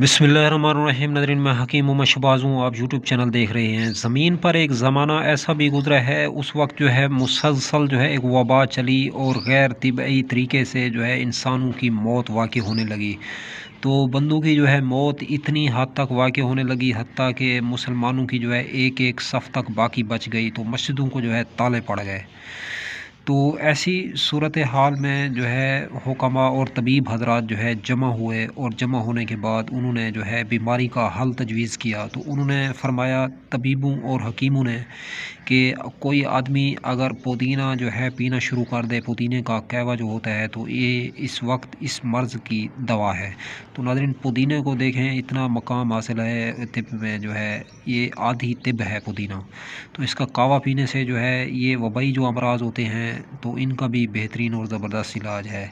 बिस्मिल्लाहिर्रहमानिर्रहीम। नाज़रीन, मैं हकीम मोहम्मद शहबाज हूँ। आप यूट्यूब चैनल देख रहे हैं। ज़मीन पर एक ज़माना ऐसा भी गुज़रा है, उस वक्त जो है मुसलसल जो है एक वबा चली और गैर तिबई तरीके से जो है इंसानों की मौत वाक़ई होने लगी। तो बंदों की जो है मौत इतनी हद तक वाक़ई होने लगी, हत्ता कि मुसलमानों की जो है एक एक सफ़ तक बाकी बच गई, तो मस्जिदों को जो है ताले पड़ गए। तो ऐसी सूरत हाल में जो है हुक्मा और तबीब हजरात जो है जमा हुए, और जमा होने के बाद उन्होंने जो है बीमारी का हल तजवीज़ किया। तो उन्होंने फरमाया, तबीबों और हकीमों ने, कि कोई आदमी अगर पुदीना जो है पीना शुरू कर दे, पुदीने का कहवा जो होता है, तो ये इस वक्त इस मर्ज़ की दवा है। तो नाज़रीन, पुदीने को देखें, इतना मकाम हासिल है तिब में, जो है ये आधी तिब है पुदीना। तो इसका कहवा पीने से जो है ये वबाई जो अमराज होते हैं, तो इनका भी बेहतरीन और ज़बरदस्त इलाज है।